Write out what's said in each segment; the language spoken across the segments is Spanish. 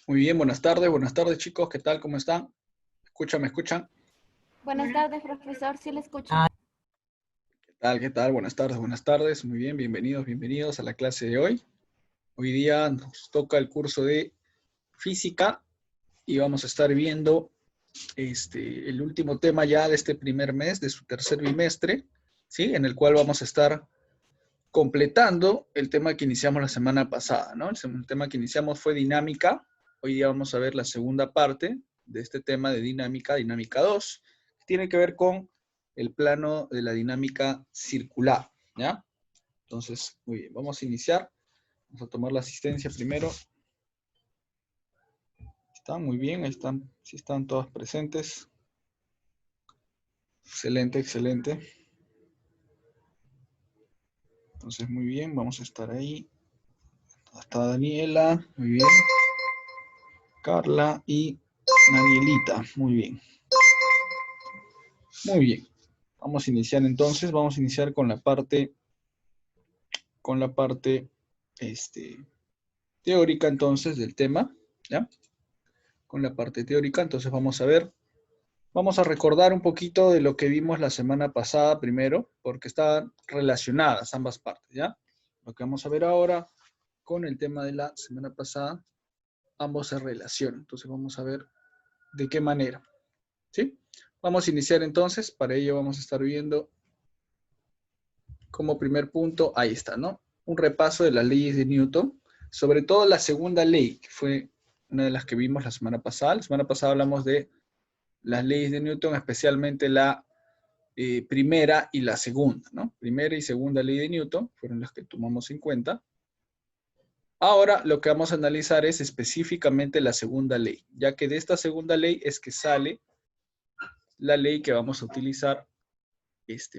Muy bien, buenas tardes chicos, ¿qué tal? ¿Cómo están? ¿Me escuchan? Buenas tardes, profesor, sí le escucho. ¿Qué tal? ¿Qué tal? Buenas tardes, muy bien, bienvenidos a la clase de hoy. Hoy día nos toca el curso de física y vamos a estar viendo el último tema ya de este primer mes, de su tercer bimestre, ¿sí? En el cual vamos a estar completando el tema que iniciamos la semana pasada, ¿no? El tema que iniciamos fue dinámica. Hoy día vamos a ver la segunda parte de este tema de dinámica 2, que tiene que ver con el plano de la dinámica circular, ¿ya? Entonces, muy bien, vamos a iniciar. Vamos a tomar la asistencia primero. Están muy bien, ahí están, sí están todas presentes. Excelente, excelente. Entonces, muy bien, vamos a estar ahí. Está Daniela, muy bien. Carla y Danielita, muy bien. Muy bien. Vamos a iniciar entonces, vamos a iniciar con la parte teórica entonces del tema, ¿ya? Con la parte teórica, entonces vamos a ver, vamos a recordar un poquito de lo que vimos la semana pasada primero, porque están relacionadas ambas partes, ¿ya? Lo que vamos a ver ahora con el tema de la semana pasada, ambos se relacionan, entonces vamos a ver de qué manera, ¿sí? Vamos a iniciar entonces, para ello vamos a estar viendo como primer punto, ahí está, ¿no? Un repaso de las leyes de Newton, sobre todo la segunda ley, que fue una de las que vimos la semana pasada. La semana pasada hablamos de las leyes de Newton, especialmente la primera y la segunda, ¿no? Primera y segunda ley de Newton fueron las que tomamos en cuenta. Ahora lo que vamos a analizar es específicamente la segunda ley, ya que de esta segunda ley es que sale la ley que vamos a utilizar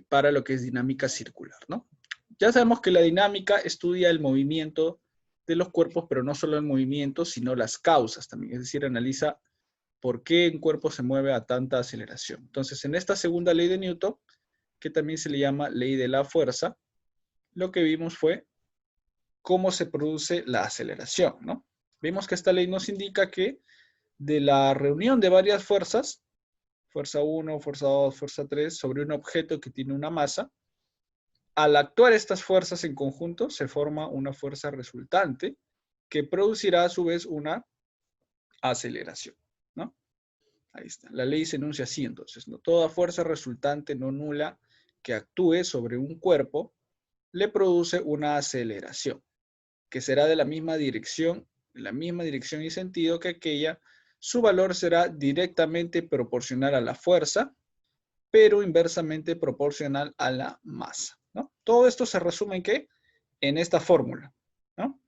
para lo que es dinámica circular, ¿no? Ya sabemos que la dinámica estudia el movimiento de los cuerpos, pero no solo el movimiento, sino las causas también, es decir, analiza por qué un cuerpo se mueve a tanta aceleración. Entonces, en esta segunda ley de Newton, que también se le llama ley de la fuerza, lo que vimos fue cómo se produce la aceleración, ¿no? Vimos que esta ley nos indica que de la reunión de varias fuerzas, fuerza 1, fuerza 2, fuerza 3, sobre un objeto que tiene una masa. Al actuar estas fuerzas en conjunto, se forma una fuerza resultante que producirá a su vez una aceleración, ¿no? Ahí está. La ley se enuncia así entonces, ¿no? Toda fuerza resultante no nula que actúe sobre un cuerpo le produce una aceleración, que será de la misma dirección y sentido que aquella. Su valor será directamente proporcional a la fuerza, pero inversamente proporcional a la masa, ¿no? Todo esto se resume en ¿qué? En esta fórmula, ¿no?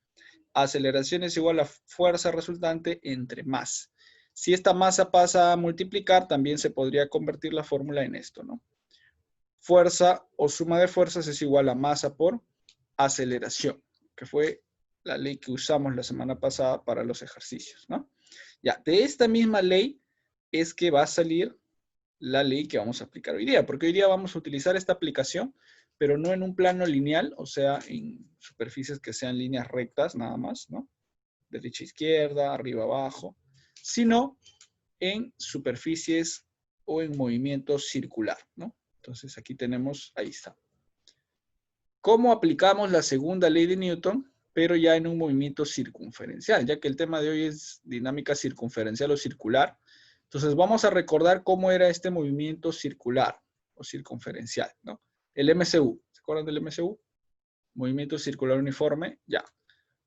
Aceleración es igual a fuerza resultante entre masa. Si esta masa pasa a multiplicar, también se podría convertir la fórmula en esto, ¿no? Fuerza o suma de fuerzas es igual a masa por aceleración, que fue la ley que usamos la semana pasada para los ejercicios, ¿no? Ya, de esta misma ley es que va a salir la ley que vamos a aplicar hoy día, porque hoy día vamos a utilizar esta aplicación, pero no en un plano lineal, o sea, en superficies que sean líneas rectas nada más, ¿no? Derecha, izquierda, arriba, abajo, sino en superficies o en movimiento circular, ¿no? Entonces aquí tenemos, ahí está. ¿Cómo aplicamos la segunda ley de Newton, pero ya en un movimiento circunferencial? Ya que el tema de hoy es dinámica circunferencial o circular. Entonces vamos a recordar cómo era este movimiento circular o circunferencial, ¿no? El MCU, ¿se acuerdan del MCU? Movimiento circular uniforme, ya.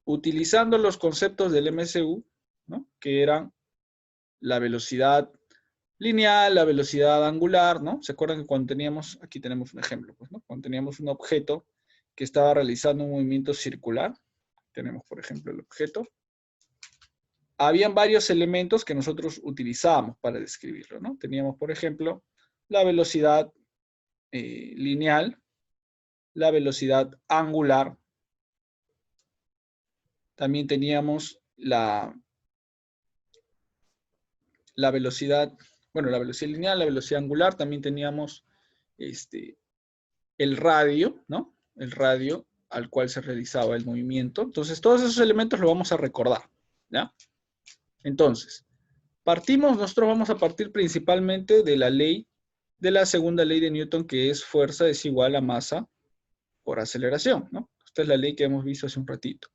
Utilizando los conceptos del MCU, ¿no? Que eran la velocidad lineal, la velocidad angular, ¿no? ¿Se acuerdan que cuando teníamos, aquí tenemos un ejemplo, pues, ¿no? Cuando teníamos un objeto que estaba realizando un movimiento circular, tenemos por ejemplo el objeto, habían varios elementos que nosotros utilizábamos para describirlo, ¿no? Teníamos por ejemplo la velocidad lineal, la velocidad angular, también teníamos la velocidad, bueno, la velocidad lineal, la velocidad angular, también teníamos el radio, ¿no? El radio al cual se realizaba el movimiento. Entonces, todos esos elementos los vamos a recordar, ¿ya? Entonces, nosotros vamos a partir principalmente de la ley, de la segunda ley de Newton, que es fuerza es igual a masa por aceleración, ¿no? Esta es la ley que hemos visto hace un ratito.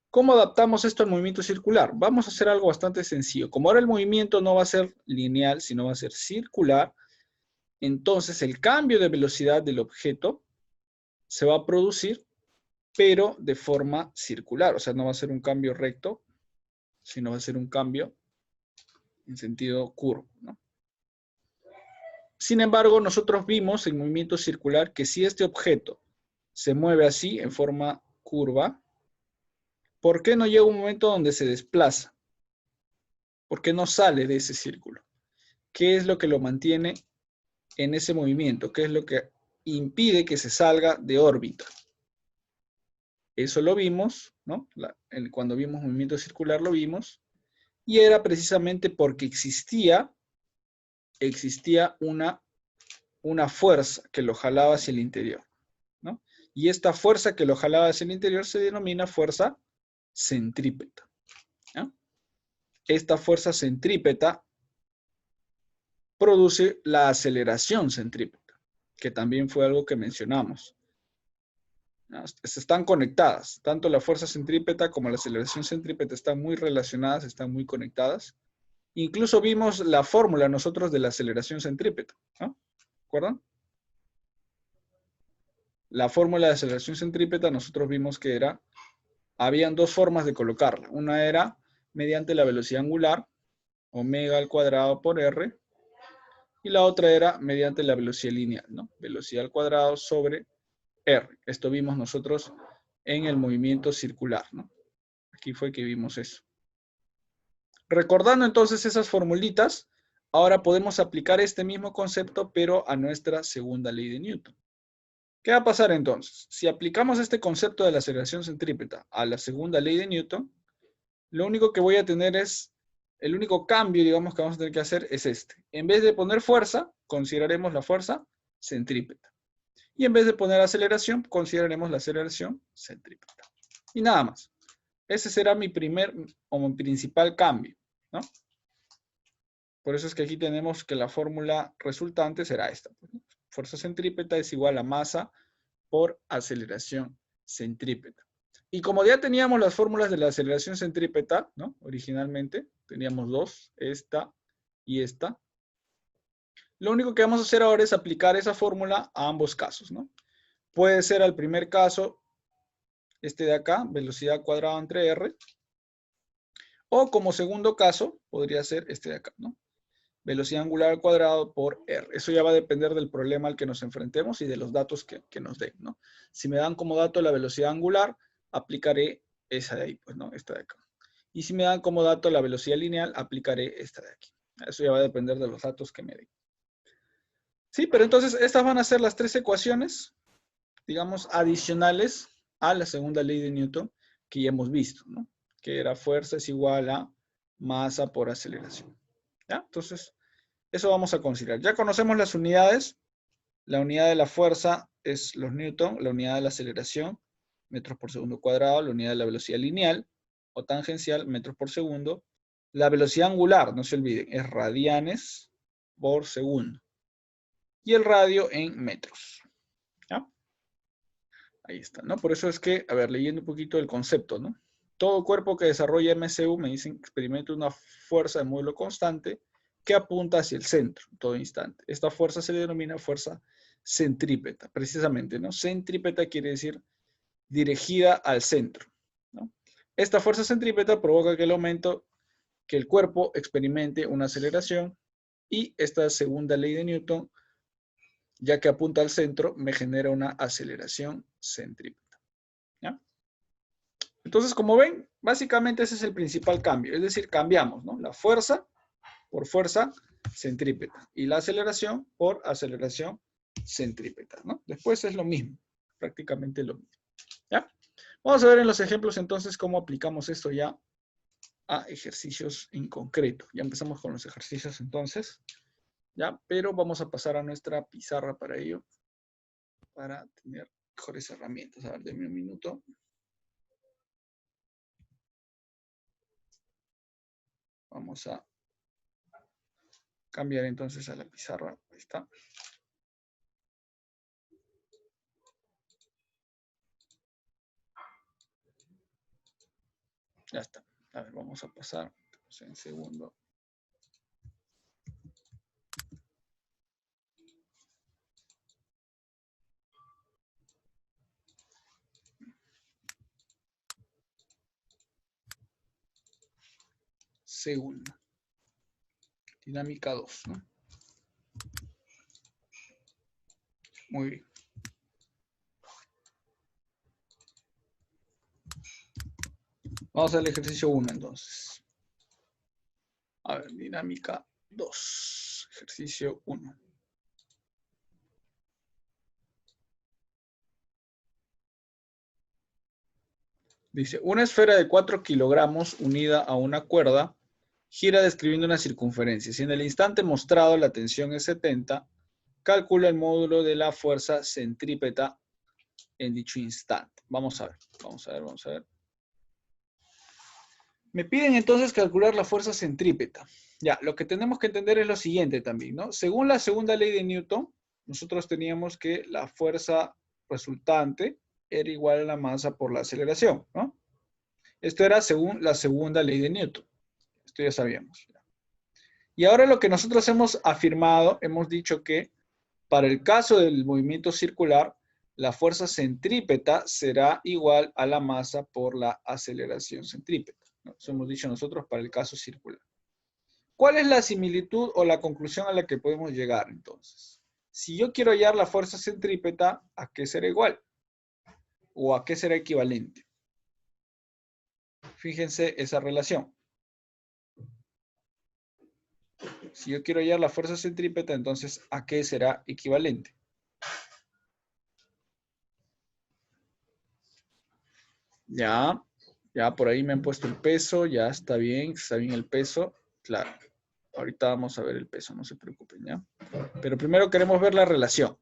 ¿Cómo adaptamos esto al movimiento circular? Vamos a hacer algo bastante sencillo. Como ahora el movimiento no va a ser lineal, sino va a ser circular, entonces el cambio de velocidad del objeto se va a producir, pero de forma circular. O sea, no va a ser un cambio recto, sino va a ser un cambio en sentido curvo, ¿no? Sin embargo, nosotros vimos en movimiento circular que si este objeto se mueve así, en forma curva, ¿por qué no llega un momento donde se desplaza? ¿Por qué no sale de ese círculo? ¿Qué es lo que lo mantiene en ese movimiento? ¿Qué es lo que impide que se salga de órbita? Eso lo vimos, ¿no? Cuando vimos movimiento circular lo vimos, y era precisamente porque existía una fuerza que lo jalaba hacia el interior, ¿no? Y esta fuerza que lo jalaba hacia el interior se denomina fuerza centrípeta, ¿no? Esta fuerza centrípeta produce la aceleración centrípeta, que también fue algo que mencionamos. Están conectadas, tanto la fuerza centrípeta como la aceleración centrípeta están muy relacionadas, están muy conectadas. Incluso vimos la fórmula nosotros de la aceleración centrípeta, ¿no? ¿Recuerdan? La fórmula de aceleración centrípeta nosotros vimos que habían dos formas de colocarla. Una era mediante la velocidad angular, omega al cuadrado por r, y la otra era mediante la velocidad lineal, ¿no? Velocidad al cuadrado sobre r. Esto vimos nosotros en el movimiento circular, ¿no? Aquí fue que vimos eso. Recordando entonces esas formulitas, ahora podemos aplicar este mismo concepto, pero a nuestra segunda ley de Newton. ¿Qué va a pasar entonces? Si aplicamos este concepto de la aceleración centrípeta a la segunda ley de Newton, lo único que voy a tener es, el único cambio, digamos, que vamos a tener que hacer es este. En vez de poner fuerza, consideraremos la fuerza centrípeta. Y en vez de poner aceleración, consideraremos la aceleración centrípeta. Y nada más. Ese será mi primer o mi principal cambio, ¿no? Por eso es que aquí tenemos que la fórmula resultante será esta. Fuerza centrípeta es igual a masa por aceleración centrípeta. Y como ya teníamos las fórmulas de la aceleración centrípeta, ¿no? Originalmente, teníamos dos, esta y esta. Lo único que vamos a hacer ahora es aplicar esa fórmula a ambos casos, ¿no? Puede ser al primer caso, este de acá, velocidad cuadrada entre R, o como segundo caso, podría ser este de acá, ¿no? Velocidad angular al cuadrado por R. Eso ya va a depender del problema al que nos enfrentemos y de los datos que nos den, ¿no? Si me dan como dato la velocidad angular, aplicaré esa de ahí, pues, ¿no? Esta de acá. Y si me dan como dato la velocidad lineal, aplicaré esta de aquí. Eso ya va a depender de los datos que me den. Sí, pero entonces estas van a ser las tres ecuaciones, digamos, adicionales a la segunda ley de Newton que ya hemos visto, ¿no? Que era fuerza es igual a masa por aceleración. ¿Ya? Entonces, eso vamos a considerar. Ya conocemos las unidades. La unidad de la fuerza es los newton, la unidad de la aceleración, metros por segundo cuadrado, la unidad de la velocidad lineal o tangencial, metros por segundo. La velocidad angular, no se olviden, es radianes por segundo. Y el radio en metros. ¿Ya? Ahí está, ¿no? Por eso es que, a ver, leyendo un poquito el concepto, ¿no? Todo cuerpo que desarrolla MCU, me dicen, experimenta una fuerza de módulo constante que apunta hacia el centro en todo instante. Esta fuerza se le denomina fuerza centrípeta, precisamente, ¿no? Centrípeta quiere decir dirigida al centro, ¿no? Esta fuerza centrípeta provoca que el cuerpo experimente una aceleración y esta segunda ley de Newton, ya que apunta al centro, me genera una aceleración centrípeta. ¿Ya? Entonces, como ven, básicamente ese es el principal cambio. Es decir, cambiamos, ¿no? La fuerza por fuerza centrípeta y la aceleración por aceleración centrípeta, ¿no? Después es lo mismo, prácticamente lo mismo. ¿Ya? Vamos a ver en los ejemplos entonces cómo aplicamos esto ya a ejercicios en concreto. Ya empezamos con los ejercicios entonces, ¿ya? Pero vamos a pasar a nuestra pizarra para ello, para tener mejores herramientas. A ver, denme un minuto. Vamos a cambiar entonces a la pizarra. Ahí está. Ya está. A ver, vamos a pasar en segundo. Segunda. Dinámica 2, ¿no? Muy bien. Vamos al ejercicio 1 entonces. A ver, dinámica 2. Ejercicio 1. Dice, una esfera de 4 kilogramos unida a una cuerda gira describiendo una circunferencia. Si en el instante mostrado la tensión es 70, calcula el módulo de la fuerza centrípeta en dicho instante. Vamos a ver, vamos a ver, vamos a ver. Me piden entonces calcular la fuerza centrípeta. Ya, lo que tenemos que entender es lo siguiente también, ¿no? Según la segunda ley de Newton, nosotros teníamos que la fuerza resultante era igual a la masa por la aceleración, ¿no? Esto era según la segunda ley de Newton. Esto ya sabíamos. Y ahora lo que nosotros hemos afirmado, hemos dicho que para el caso del movimiento circular, la fuerza centrípeta será igual a la masa por la aceleración centrípeta. Eso hemos dicho nosotros para el caso circular. ¿Cuál es la similitud o la conclusión a la que podemos llegar entonces? Si yo quiero hallar la fuerza centrípeta, ¿a qué será igual? ¿O a qué será equivalente? Fíjense esa relación. Si yo quiero hallar la fuerza centrípeta, entonces, ¿a qué será equivalente? Ya por ahí me han puesto el peso, ya está bien el peso, claro. Ahorita vamos a ver el peso, no se preocupen, ¿ya? Pero primero queremos ver la relación.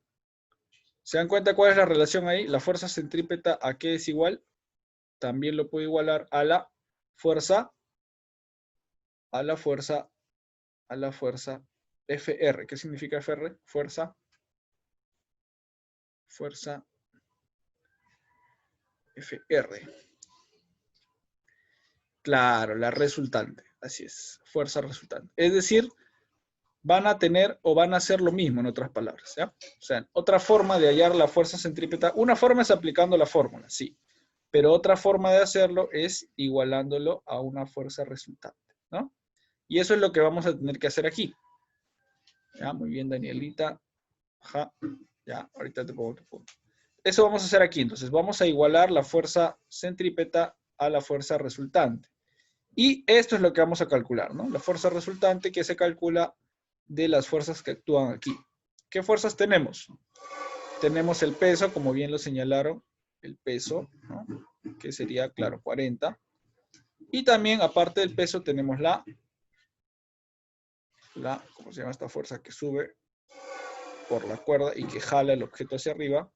¿Se dan cuenta cuál es la relación ahí? La fuerza centrípeta, ¿a qué es igual? También lo puedo igualar a la fuerza a la fuerza FR. ¿Qué significa FR? Fuerza FR. Claro, la resultante. Así es, fuerza resultante. Es decir, van a tener o van a hacer lo mismo, en otras palabras, ¿ya? O sea, otra forma de hallar la fuerza centrípeta, una forma es aplicando la fórmula, sí, pero otra forma de hacerlo es igualándolo a una fuerza resultante, ¿no? Y eso es lo que vamos a tener que hacer aquí. Ya, muy bien, Danielita. Ajá, ya, ahorita te pongo tu punto. Eso vamos a hacer aquí, entonces vamos a igualar la fuerza centrípeta a la fuerza resultante. Y esto es lo que vamos a calcular, ¿no? La fuerza resultante que se calcula de las fuerzas que actúan aquí. ¿Qué fuerzas tenemos? Tenemos el peso, como bien lo señalaron, el peso, ¿no? Que sería, claro, 40. Y también, aparte del peso, tenemos ¿cómo se llama esta fuerza que sube por la cuerda y que jala el objeto hacia arriba?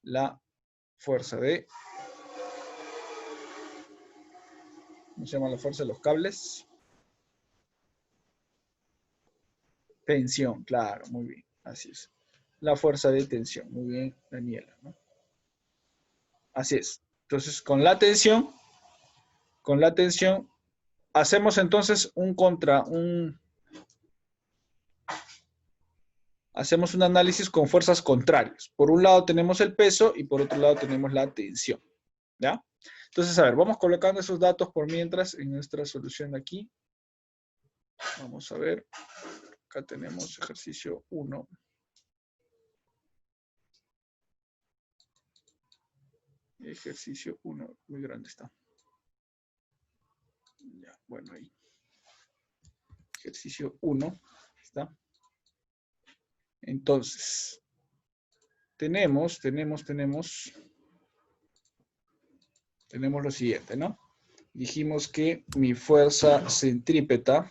La fuerza de, ¿cómo se llama la fuerza de los cables? Tensión, claro, muy bien, así es. La fuerza de tensión, muy bien, Daniela, ¿no? Así es. Entonces, con la tensión, hacemos entonces hacemos un análisis con fuerzas contrarias. Por un lado tenemos el peso y por otro lado tenemos la tensión, ¿ya? Entonces, a ver, vamos colocando esos datos por mientras en nuestra solución de aquí. Vamos a ver, acá tenemos ejercicio 1. Ejercicio 1, muy grande está. Ya, bueno, ahí. Ejercicio 1, ¿está? Entonces, tenemos lo siguiente, ¿no? Dijimos que mi fuerza centrípeta,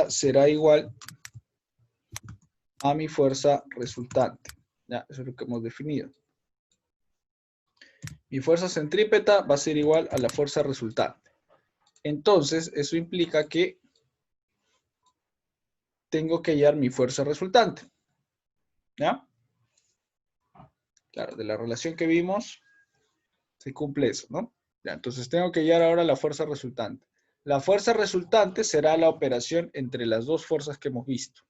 será igual a mi fuerza resultante. Ya, eso es lo que hemos definido. Mi fuerza centrípeta va a ser igual a la fuerza resultante. Entonces, eso implica que tengo que hallar mi fuerza resultante. ¿Ya? Claro, de la relación que vimos, se cumple eso, ¿no? Ya, entonces tengo que hallar ahora la fuerza resultante. La fuerza resultante será la operación entre las dos fuerzas que hemos visto,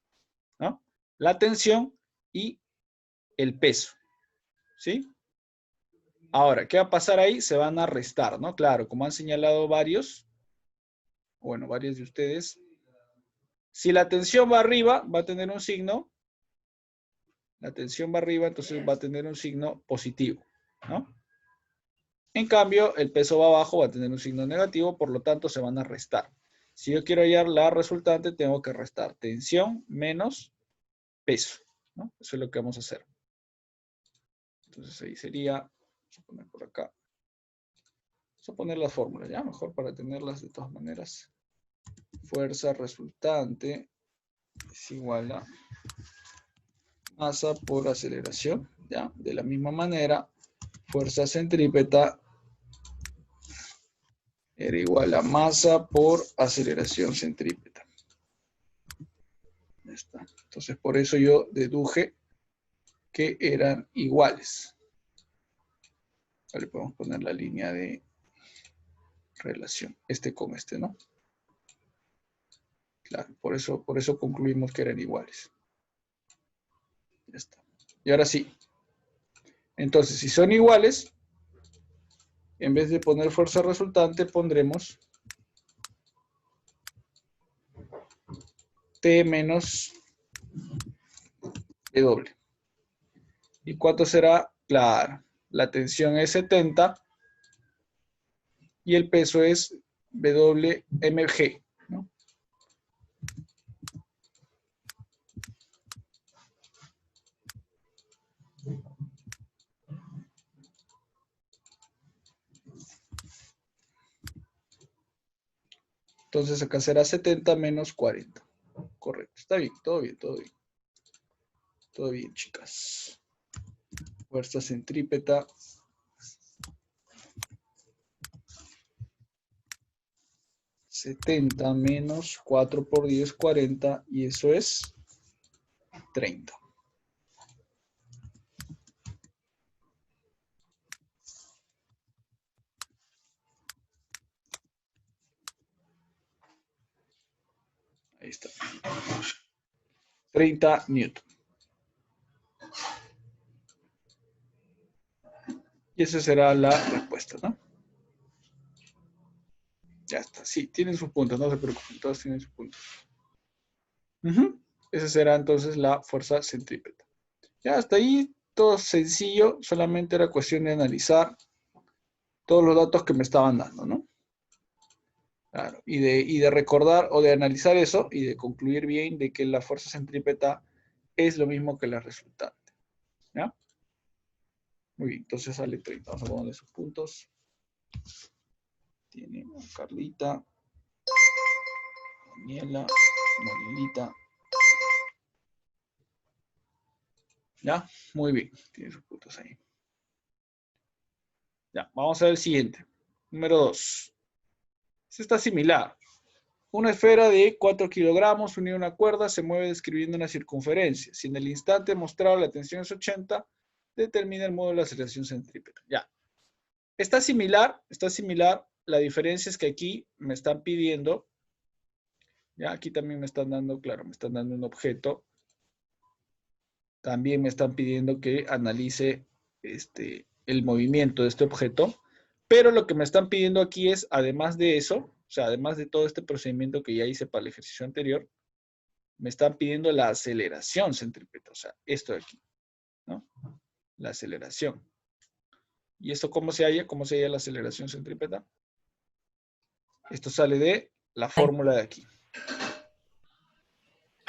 ¿no? La tensión y el peso, ¿sí? Ahora, ¿qué va a pasar ahí? Se van a restar, ¿no? Claro, como han señalado varios de ustedes, si la tensión va arriba, va a tener un signo, la tensión va arriba, entonces va a tener un signo positivo, ¿no? En cambio, el peso va abajo, va a tener un signo negativo, por lo tanto se van a restar. Si yo quiero hallar la resultante, tengo que restar tensión menos peso, ¿no? Eso es lo que vamos a hacer. Entonces ahí sería, vamos a poner por acá, vamos a poner las fórmulas, ¿ya? Mejor para tenerlas de todas maneras. Fuerza resultante es igual a masa por aceleración, ¿ya? De la misma manera, fuerza centrípeta era igual a masa por aceleración centrípeta. Ya está. Entonces, por eso yo deduje que eran iguales. Vale, podemos poner la línea de relación, este con este, ¿no? Claro, por eso concluimos que eran iguales. Ya está. Y ahora sí. Entonces, si son iguales, en vez de poner fuerza resultante, pondremos T menos W. ¿Y cuánto será? Claro, la tensión es 70 y el peso es WMG, ¿no? Entonces acá será 70 menos 40. Correcto, está bien, todo bien, todo bien. Todo bien, chicas. Fuerza centrípeta 70 menos 4 por 10, 40, y eso es 30. Ahí está. 30 newton. Y esa será la respuesta, ¿no? Ya está. Sí, tienen sus puntos, no se preocupen, todos tienen sus puntos. Esa será entonces la fuerza centrípeta. Ya hasta ahí todo sencillo, solamente era cuestión de analizar todos los datos que me estaban dando, ¿no? Claro, y de recordar o de analizar eso y de concluir bien de que la fuerza centrípeta es lo mismo que la resultante. ¿Ya? Muy bien, entonces sale 30. Vamos a ponerle sus puntos. Tiene Carlita, Daniela, Marielita. ¿Ya? Muy bien, tiene sus puntos ahí. Ya, vamos a ver el siguiente. Número 2. Este está similar. Una esfera de 4 kilogramos unida a una cuerda se mueve describiendo una circunferencia. Si en el instante mostrado la tensión es 80, determina el modo de la aceleración centrípeta. Ya. Está similar. La diferencia es que aquí me están pidiendo, ya aquí también me están dando, claro, me están dando un objeto. También me están pidiendo que analice el movimiento de este objeto. Pero lo que me están pidiendo aquí es, además de eso, o sea, además de todo este procedimiento que ya hice para el ejercicio anterior, me están pidiendo la aceleración centrípeta, o sea, esto de aquí, ¿no? La aceleración. ¿Y esto cómo se halla? ¿Cómo se halla la aceleración centrípeta? Esto sale de la fórmula de aquí.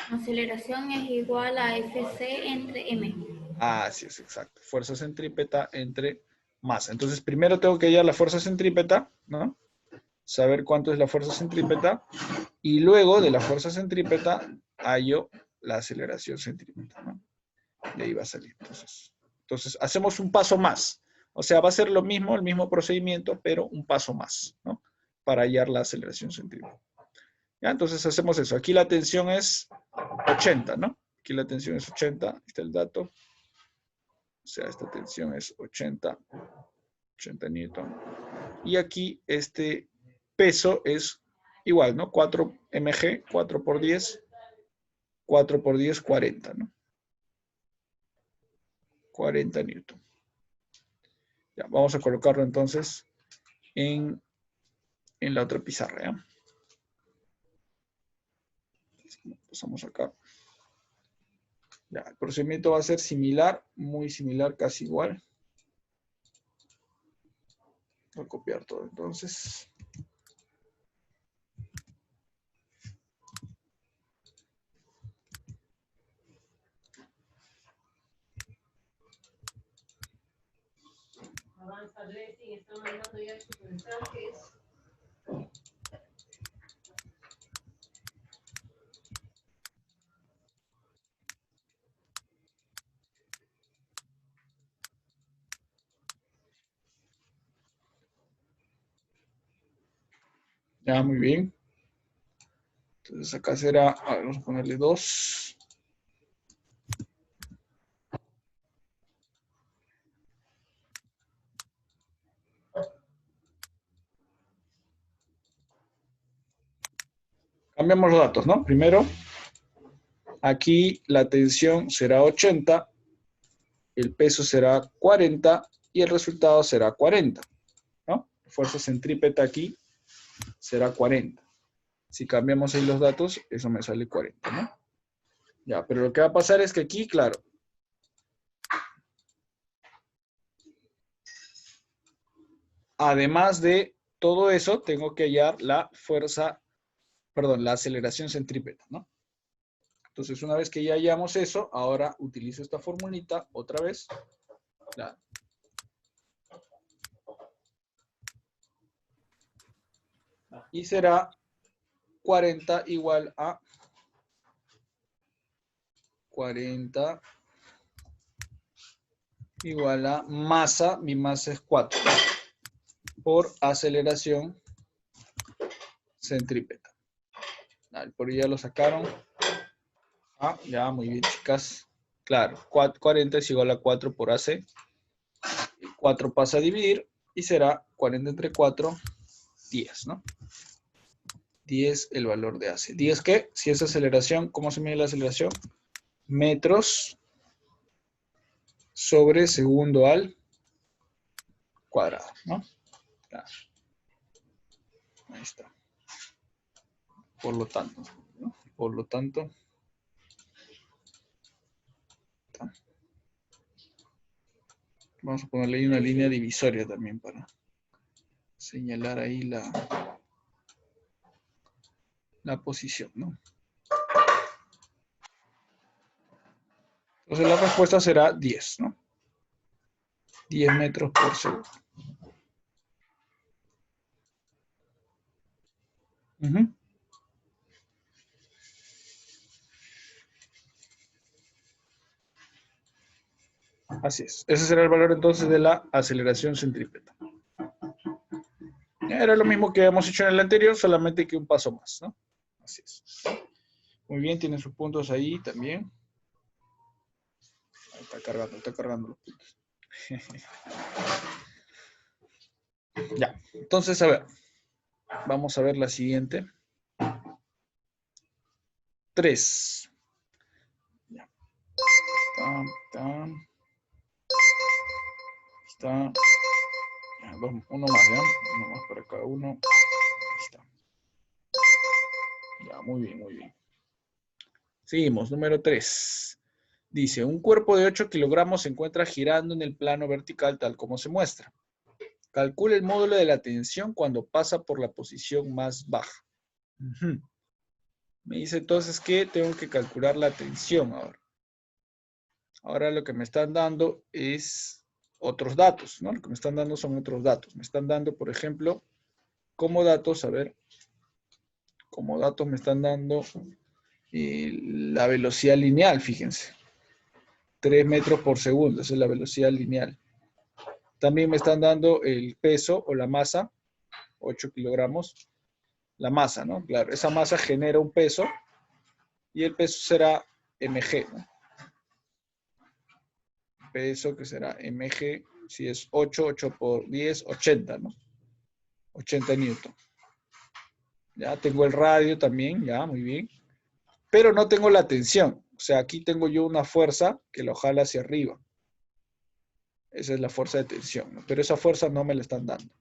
Aceleración es igual a Fc entre m. Así es, exacto. Fuerza centrípeta entre masa. Entonces, primero tengo que hallar la fuerza centrípeta, ¿no? Saber cuánto es la fuerza centrípeta. Y luego de la fuerza centrípeta, hallo la aceleración centrípeta, ¿no? De ahí va a salir. Entonces, hacemos un paso más. O sea, va a ser lo mismo, el mismo procedimiento, pero un paso más, ¿no? Para hallar la aceleración centrípeta. ¿Ya? Entonces hacemos eso. Aquí la tensión es 80, ¿no? Aquí la tensión es 80. Ahí está el dato. O sea, esta tensión es 80 newton. Y aquí este peso es igual, ¿no? 4 mg, 4 por 10, 4 por 10, 40, ¿no? 40 newton. Ya, vamos a colocarlo entonces en la otra pizarra, ¿ya? Pasamos acá. Ya, el procedimiento va a ser similar, muy similar, casi igual. Voy a copiar todo entonces. Avanza, Leti, está mandando ya sus mensajes. Ya, muy bien. Entonces acá será, vamos a ponerle 2. Cambiamos los datos, ¿no? Primero, aquí la tensión será 80, el peso será 40 y el resultado será 40, ¿no? La fuerza centrípeta aquí será 40. Si cambiamos ahí los datos, eso me sale 40, ¿no? Ya, pero lo que va a pasar es que aquí, claro, además de todo eso, tengo que hallar la fuerza, perdón, la aceleración centrípeta, ¿no? Entonces, una vez que ya hallamos eso, ahora utilizo esta formulita otra vez. Claro. Y será 40 igual a 40 igual a masa, mi masa es 4, por aceleración centrípeta. Por ahí ya lo sacaron. Ah, ya, muy bien, chicas. Claro, 40 es igual a 4 por AC. 4 pasa a dividir y será 40 entre 4, 10, ¿no? 10 el valor de AC. 10 ¿qué? Si es aceleración, ¿cómo se mide la aceleración? Metros sobre segundo al cuadrado, ¿no? Claro. Ahí está. Por lo tanto, ¿no? Por lo tanto, vamos a ponerle ahí una línea divisoria también para señalar ahí la posición, ¿no? Entonces la respuesta será 10, ¿no? 10 metros por segundo. Uh-huh. Así es. Ese será el valor entonces de la aceleración centrípeta. Era lo mismo que habíamos hecho en el anterior, solamente que un paso más, ¿no? Así es. Muy bien, tienen sus puntos ahí también. Ahí está cargando los puntos. Ya, entonces, a ver. Vamos a ver la siguiente. 3. Ya. Está. Ya, uno más, ¿ya? Uno más para cada uno. Ahí está. Ya, muy bien, muy bien. Seguimos, número 3. Dice, un cuerpo de 8 kilogramos se encuentra girando en el plano vertical tal como se muestra. Calcula el módulo de la tensión cuando pasa por la posición más baja. Uh-huh. Me dice entonces que tengo que calcular la tensión ahora. Ahora lo que me están dando es otros datos, ¿no? Lo que me están dando son otros datos. Me están dando, por ejemplo, como datos, a ver, como datos me están dando la velocidad lineal, fíjense. 3 metros por segundo, esa es la velocidad lineal. También me están dando el peso o la masa, 8 kilogramos. La masa, ¿no? Claro, esa masa genera un peso y el peso será mg, ¿no? Peso que será mg, si es 8 por 10, 80, ¿no? 80 newton. Ya tengo el radio también, ya, muy bien. Pero no tengo la tensión. O sea, aquí tengo yo una fuerza que lo jala hacia arriba. Esa es la fuerza de tensión, ¿no? Pero esa fuerza no me la están dando.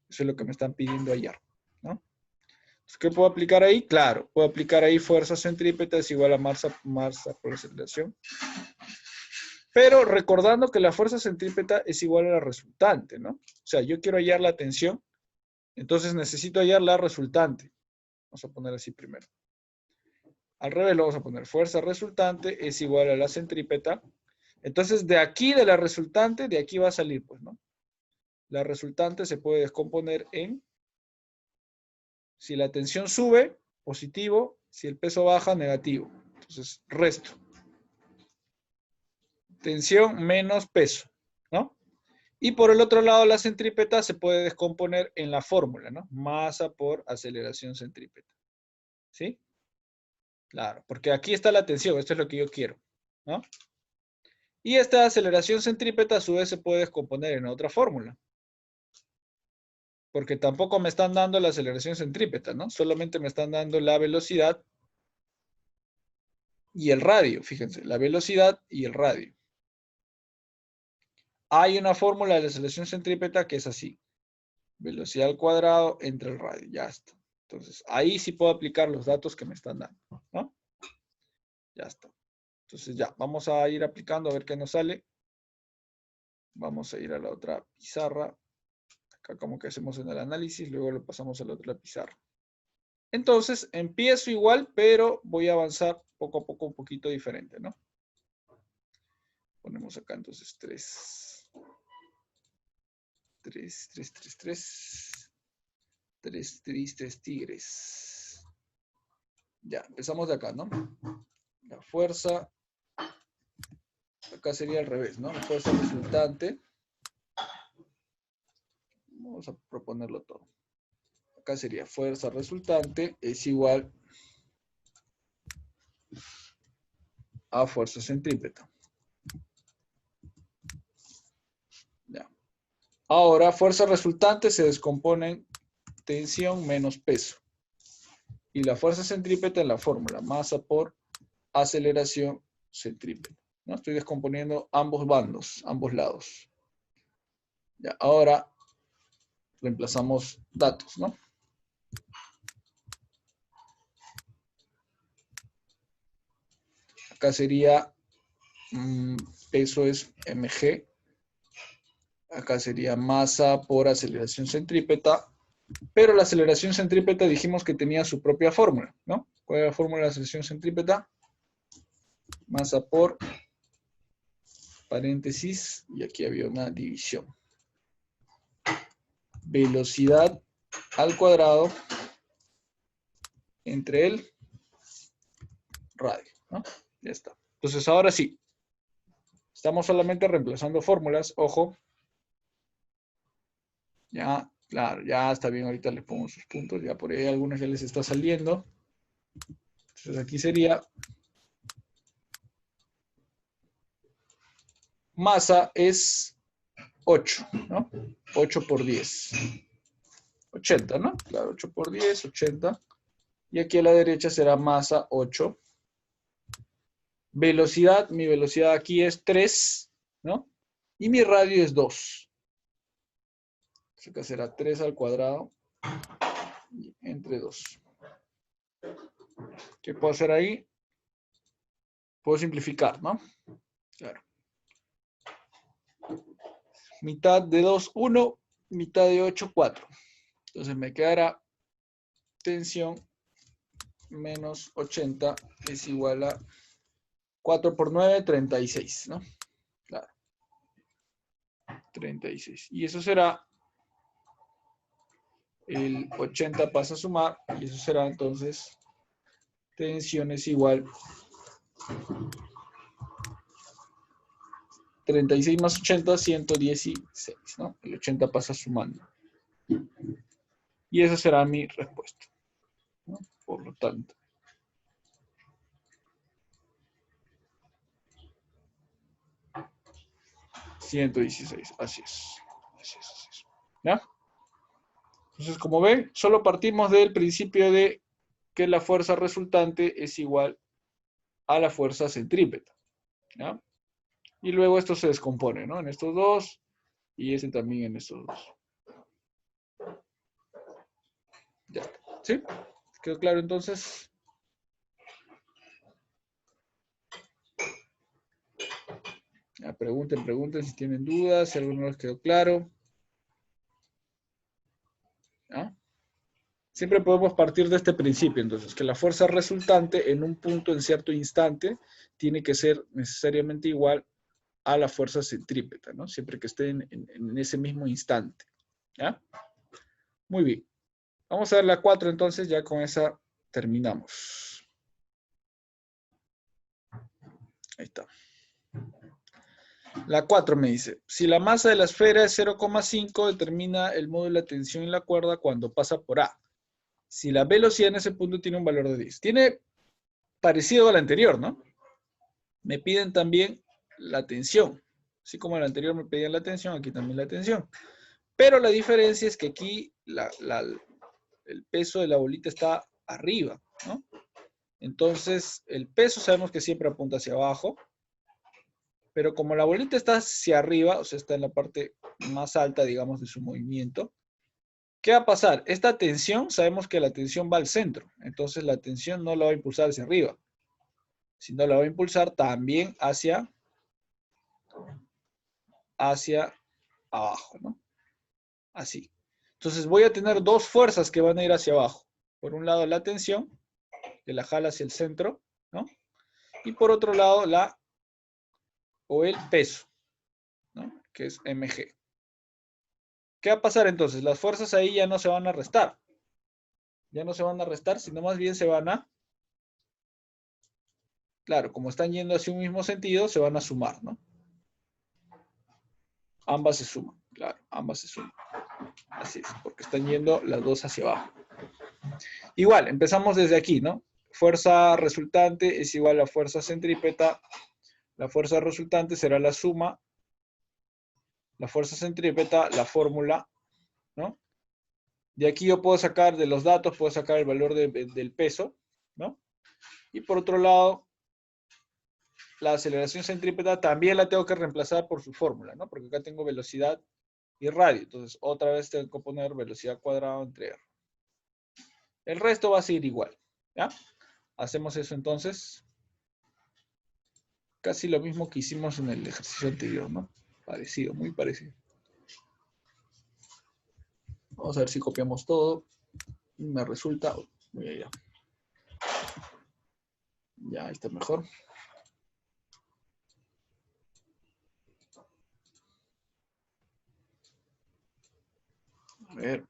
Eso es lo que me están pidiendo ayer, ¿no? ¿Qué puedo aplicar ahí? Claro, puedo aplicar ahí fuerza centrípeta es igual a masa por aceleración. Pero recordando que la fuerza centrípeta es igual a la resultante, ¿no? O sea, yo quiero hallar la tensión, entonces necesito hallar la resultante. Vamos a poner así primero. Al revés lo vamos a poner fuerza resultante es igual a la centrípeta. Entonces, de aquí, de la resultante, de aquí va a salir, pues, ¿no? La resultante se puede descomponer en, si la tensión sube, positivo, si el peso baja, negativo. Entonces, resto. Tensión menos peso, ¿no? Y por el otro lado, la centrípeta se puede descomponer en la fórmula, ¿no? Masa por aceleración centrípeta. ¿Sí? Claro, porque aquí está la tensión, esto es lo que yo quiero, ¿no? Y esta aceleración centrípeta a su vez se puede descomponer en otra fórmula. Porque tampoco me están dando la aceleración centrípeta, ¿no? Solamente me están dando la velocidad y el radio, fíjense, la velocidad y el radio. Hay una fórmula de la aceleración centrípeta que es así. Velocidad al cuadrado entre el radio, ya está. Entonces, ahí sí puedo aplicar los datos que me están dando, ¿no? Ya está. Entonces ya, vamos a ir aplicando a ver qué nos sale. Vamos a ir a la otra pizarra. Acá como que hacemos en el análisis, luego lo pasamos a la otra pizarra. Entonces, empiezo igual, pero voy a avanzar poco a poco un poquito diferente, ¿no? Ponemos acá entonces 3. 3, 3, 3, 3. 3 tristes tigres. Ya, empezamos de acá, ¿no? La fuerza. Acá sería al revés, ¿no? La fuerza resultante. Vamos a proponerlo todo. acá sería fuerza resultante es igual a fuerza centrípeta. Ya. Ahora, fuerza resultante se descompone en tensión menos peso. Y la fuerza centrípeta en la fórmula, masa por aceleración centrípeta, ¿no? Estoy descomponiendo ambos bandos, ambos lados. Ya, ahora reemplazamos datos, ¿no? Acá sería, peso es mg. Acá sería masa por aceleración centrípeta. Pero la aceleración centrípeta dijimos que tenía su propia fórmula, ¿no? ¿Cuál es la fórmula de la aceleración centrípeta? Masa por paréntesis, y aquí había una división. Velocidad al cuadrado entre el radio, ¿no? Ya está. Entonces ahora sí, estamos solamente reemplazando fórmulas, ojo. Ya, claro, ya está bien, ahorita les pongo sus puntos, ya por ahí algunos ya les está saliendo. Entonces aquí sería masa es 8, ¿no? 8 por 10. 80, ¿no? Claro, 8 por 10, 80. Y aquí a la derecha será masa 8. Velocidad, mi velocidad aquí es 3, ¿no? Y mi radio es 2. Acá será 3 al cuadrado entre 2. ¿Qué puedo hacer ahí? Puedo simplificar, ¿no? Claro. Mitad de 2, 1. Mitad de 8, 4. Entonces me quedará tensión menos 80 es igual a 4 por 9, 36, ¿no? Claro. 36. Y eso será, el 80 pasa a sumar, y eso será entonces, tensión es igual 36 más 80, 116, ¿no? El 80 pasa sumando. Y esa será mi respuesta, ¿no? Por lo tanto, $116, así es. Así es, así es. ¿Ya? Entonces, como ven, solo partimos del principio de que la fuerza resultante es igual a la fuerza centrípeta, ¿ya? Y luego esto se descompone, ¿no? En estos dos y este también en estos dos. Ya está. ¿Sí? ¿Quedó claro entonces? Ya, pregunten si tienen dudas, si alguno les quedó claro. ¿Ya? Siempre podemos partir de este principio, entonces, que la fuerza resultante en un punto, en cierto instante, tiene que ser necesariamente igual a la fuerza centrípeta, ¿no? Siempre que esté en ese mismo instante. ¿Ya? Muy bien. Vamos a ver la 4, entonces, ya con esa terminamos. Ahí está. La 4 me dice, si la masa de la esfera es 0,5, determina el módulo de tensión en la cuerda cuando pasa por A. Si la velocidad en ese punto tiene un valor de 10. Tiene parecido al anterior, ¿no? Me piden también la tensión. Así como en el anterior me pedían la tensión, aquí también la tensión. Pero la diferencia es que aquí el peso de la bolita está arriba, ¿no? Entonces, el peso sabemos que siempre apunta hacia abajo. Pero como la bolita está hacia arriba, o sea, está en la parte más alta, digamos, de su movimiento, ¿qué va a pasar? Esta tensión, sabemos que la tensión va al centro. Entonces, la tensión no la va a impulsar hacia arriba, sino la va a impulsar también hacia abajo, ¿no? Así. Entonces, voy a tener dos fuerzas que van a ir hacia abajo. Por un lado, la tensión, que la jala hacia el centro, ¿no? Y por otro lado, el peso, ¿no? Que es mg. ¿Qué va a pasar entonces? Las fuerzas ahí ya no se van a restar. Ya no se van a restar, sino más bien se van a... Claro, como están yendo hacia un mismo sentido, se van a sumar, ¿no? Ambas se suman, claro, ambas se suman. Así es, porque están yendo las dos hacia abajo. Igual, empezamos desde aquí, ¿no? Fuerza resultante es igual a fuerza centrípeta. La fuerza resultante será la suma. La fuerza centrípeta, la fórmula, ¿no? De aquí yo puedo sacar, de los datos, puedo sacar el valor del peso, ¿no? Y por otro lado, la aceleración centrípeta también la tengo que reemplazar por su fórmula, ¿no? Porque acá tengo velocidad y radio. Entonces, otra vez tengo que poner velocidad cuadrada entre R. El resto va a seguir igual, ¿ya? Hacemos eso entonces. Casi lo mismo que hicimos en el ejercicio anterior, ¿no? Parecido, muy parecido. Vamos a ver si copiamos todo. Me resulta... Muy allá. Ya, ahí está mejor. A ver.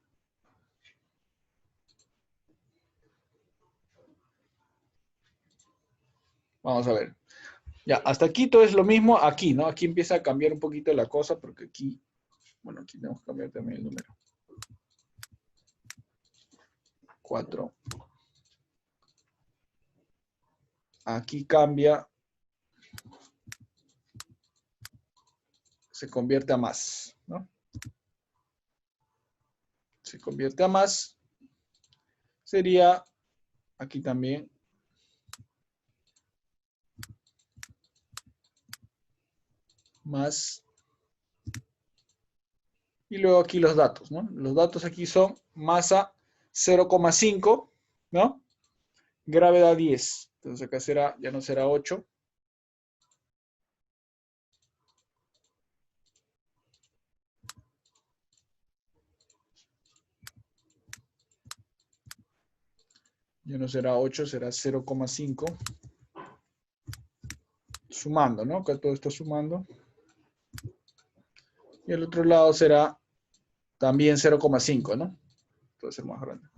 Vamos a ver. Ya, hasta aquí todo es lo mismo aquí, ¿no? Aquí empieza a cambiar un poquito la cosa porque aquí, bueno, aquí tenemos que cambiar también el número. 4. Aquí cambia. Se convierte a más, ¿no? Se convierte a más. Sería aquí también. Más. Y luego aquí los datos, ¿no? Los datos aquí son masa 0,5, ¿no? Gravedad 10. Entonces acá será, ya no será 8. Ya no será 8, será 0,5. Sumando, ¿no? Acá todo está sumando. Y el otro lado será también 0,5, ¿no? Puede ser más grande.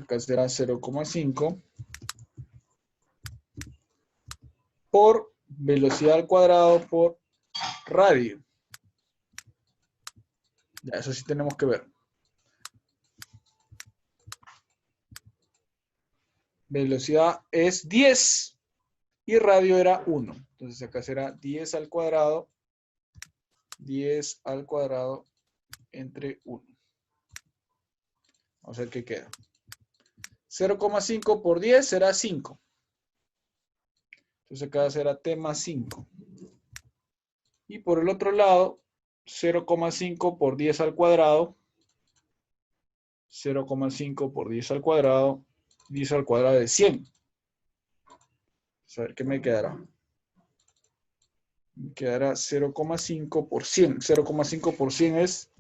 Acá será 0,5 por velocidad al cuadrado por radio. Ya, eso sí tenemos que ver. Velocidad es 10 y radio era 1. Entonces acá será 10 al cuadrado entre 1. Vamos a ver qué queda. 0,5 por 10 será 5. Entonces acá será t más 5. Y por el otro lado, 0,5 por 10 al cuadrado. 0,5 por 10 al cuadrado. 10 al cuadrado de 100. Vamos a ver qué me quedará. Me quedará 0,5 por 100. 0,5 por 100 es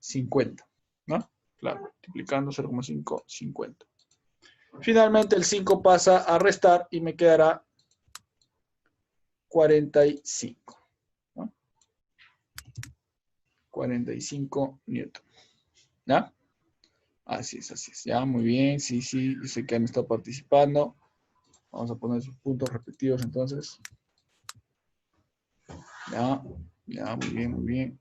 50. ¿No? Claro, multiplicando 0,5, 50. Finalmente el 5 pasa a restar y me quedará 45. ¿No? 45 newton. ¿Ya? Así es, así es. Ya, muy bien. Sí, sí, yo sé que han estado participando. Vamos a poner sus puntos repetidos entonces. Ya, ya, muy bien, muy bien.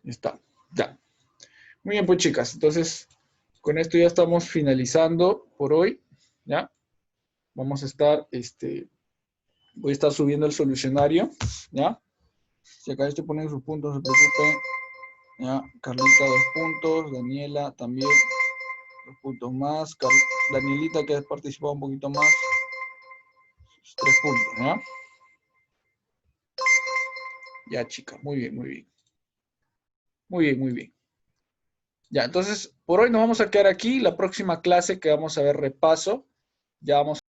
Está, ya. Muy bien, pues chicas, entonces con esto ya estamos finalizando por hoy, ¿ya? Vamos a estar, voy a estar subiendo el solucionario, ¿ya? Si acá estoy poniendo sus puntos, no se preocupen, ¿ya? Carlita 2 puntos, Daniela también 2 puntos más, Danielita que ha participado un poquito más, 3 puntos, ¿ya? Ya, chicas, muy bien, muy bien. Muy bien, muy bien. Ya, entonces, por hoy nos vamos a quedar aquí. La próxima clase que vamos a ver repaso, ya vamos